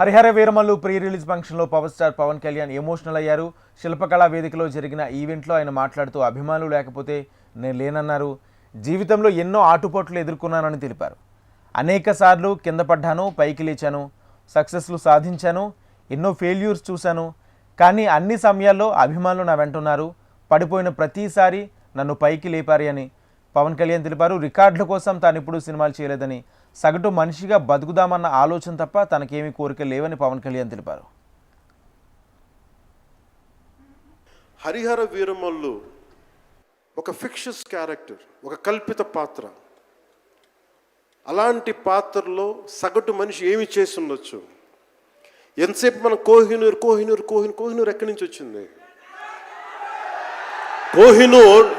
Harihara Veeramallu pre release ఫంక్షన్లో power star Pawan Kalyan emotional అయ్యారు. శిల్పకళా వేదికలో జరిగిన ఈవెంట్లో ఆయన మాట్లాడుతూ అభిమానులు లేకపోతే నేను లేనన్నారు. జీవితంలో ఎన్నో ఆటుపోట్లు ఎదుర్కొన్నానని తెలిపారు. అనేక సార్లు కింద పడ్డాను, పైకి లేచాను, సక్సెస్లు సాధించాను, ఎన్నో ఫెయిల్యూర్స్ చూశాను. కానీ అన్ని సమయాల్లో అభిమానులు నా వెంటున్నారు. పడిపోయిన ప్రతిసారి నన్ను పైకి లేపారు అని పవన్ కళ్యాణ్ తెలిపారు. రికార్డుల కోసం తాను ఎప్పుడూ సినిమాలు చేయలేదని, సగటు మనిషిగా బతుకుదామన్న ఆలోచన తప్ప తనకేమీ కోరికలు లేవని పవన్ కళ్యాణ్ తెలిపారు. హరిహర వీరమల్లు ఒక ఫిక్షస్ క్యారెక్టర్, ఒక కల్పిత పాత్ర. అలాంటి పాత్రలో సగటు మనిషి ఏమి చేసి ఉండొచ్చు? ఎంతసేపు మనం కోహినూర్ కోహినూర్ కోహినూర్ కోహినూర్ ఎక్కడి నుంచి వచ్చింది? కోహినూర్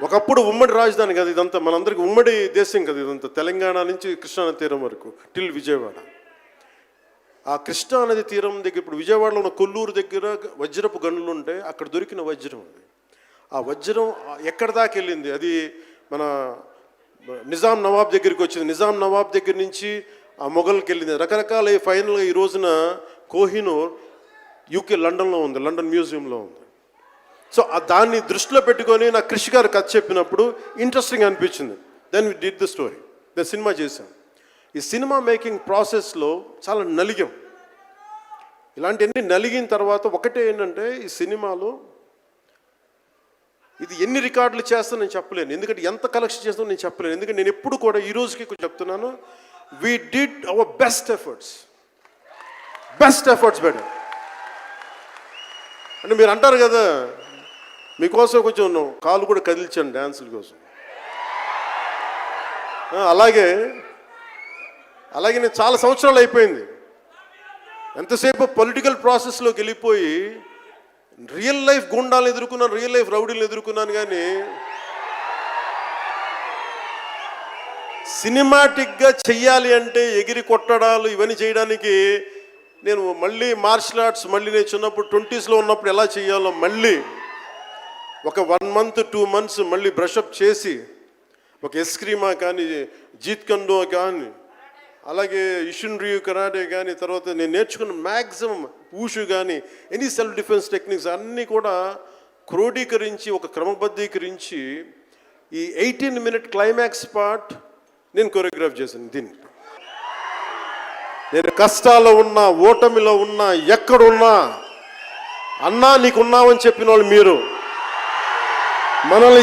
ఒకప్పుడు ఉమ్మడి రాజధాని కదా ఇదంతా, మనందరికీ ఉమ్మడి దేశం కదా ఇదంతా, తెలంగాణ నుంచి కృష్ణానది తీరం వరకు టిల్ విజయవాడ. ఆ కృష్ణానది తీరం దగ్గర ఇప్పుడు విజయవాడలో ఉన్న కొల్లూరు దగ్గర వజ్రపు గనులు ఉంటాయి, అక్కడ దొరికిన వజ్రం అది. ఆ వజ్రం ఎక్కడి దాకా వెళ్ళింది? అది మన నిజాం నవాబ్ దగ్గరికి వచ్చింది. నిజాం నవాబ్ దగ్గర నుంచి ఆ మొఘల్కి వెళ్ళింది. రకరకాల ఫైనల్గా ఈ రోజున కోహినూర్ యూకే లండన్లో ఉంది, లండన్ మ్యూజియంలో ఉంది. సో దాన్ని దృష్టిలో పెట్టుకొని నాకు కృషి గారు కథ చెప్పినప్పుడు ఇంట్రెస్టింగ్ అనిపించింది. Then we did the story, then cinema చేశాం. ఈ సినిమా మేకింగ్ ప్రాసెస్లో చాలా నలిగాం. ఇలాంటివన్నీ నలిగిన తర్వాత ఒకటే ఏంటంటే, ఈ సినిమాలో ఇది ఎన్ని రికార్డులు చేస్తా నేను చెప్పలేను, ఎందుకంటే ఎంత కలెక్షన్ చేస్తానో నేను చెప్పలేను. ఎందుకంటే నేను ఎప్పుడు కూడా ఈ రోజుకి చెప్తున్నాను, we did our best efforts better. అంటే మీరు అంటారు కదా, మీకోసం కొంచెం కాలు కూడా కదిల్చాను డ్యాన్సుల కోసం. అలాగే నేను చాలా సంవత్సరాలు అయిపోయింది. ఎంతసేపు పొలిటికల్ ప్రాసెస్లోకి వెళ్ళిపోయి రియల్ లైఫ్ గుండాలను ఎదుర్కొన్నాను, రియల్ లైఫ్ రౌడీలను ఎదుర్కొన్నాను. కానీ సినిమాటిక్గా చెయ్యాలి అంటే ఎగిరి కొట్టడాలు ఇవన్నీ చేయడానికి నేను మళ్ళీ మార్షల్ ఆర్ట్స్ మళ్ళీ నేను చిన్నప్పుడు 20s ఉన్నప్పుడు ఎలా చేయాలో మళ్ళీ ఒక 1 month 2 months మళ్ళీ బ్రషప్ చేసి, ఒక ఎస్క్రీమా కానీ, జీత్ కండో కానీ, అలాగే ఇషున్ రియు కరాటే కానీ, తర్వాత నేను నేర్చుకున్న మ్యాక్సిమం ఊషు కానీ, ఎనీ సెల్ఫ్ డిఫెన్స్ టెక్నిక్స్ అన్నీ కూడా క్రోడీకరించి, ఒక క్రమబద్ధీకరించి ఈ 18-minute క్లైమాక్స్ పార్ట్ నేను కొరియోగ్రాఫ్ చేశాను. దీన్ని నేను కష్టాల్లో ఉన్నా, ఓటమిలో ఉన్నా, ఎక్కడున్నా అన్నా నీకున్నావని చెప్పిన వాళ్ళు మీరు. మనల్ని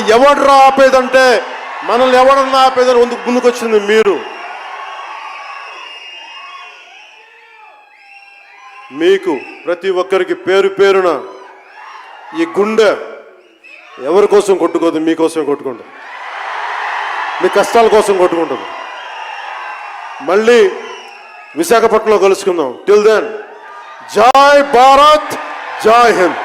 ఎవడన్నా ఆపేదని ముందుకొచ్చింది మీరు. మీకు ప్రతి ఒక్కరికి పేరు పేరున ఈ గుండె ఎవరి కోసం కొట్టుకోదు, మీకోసం కొట్టుకుంటుంది, మీ కష్టాల కోసం కొట్టుకుంటుంది. మళ్ళీ విశాఖపట్నంలో కలుసుకుందాం. టిల్ దెన్, జై భారత్, జై హింద్.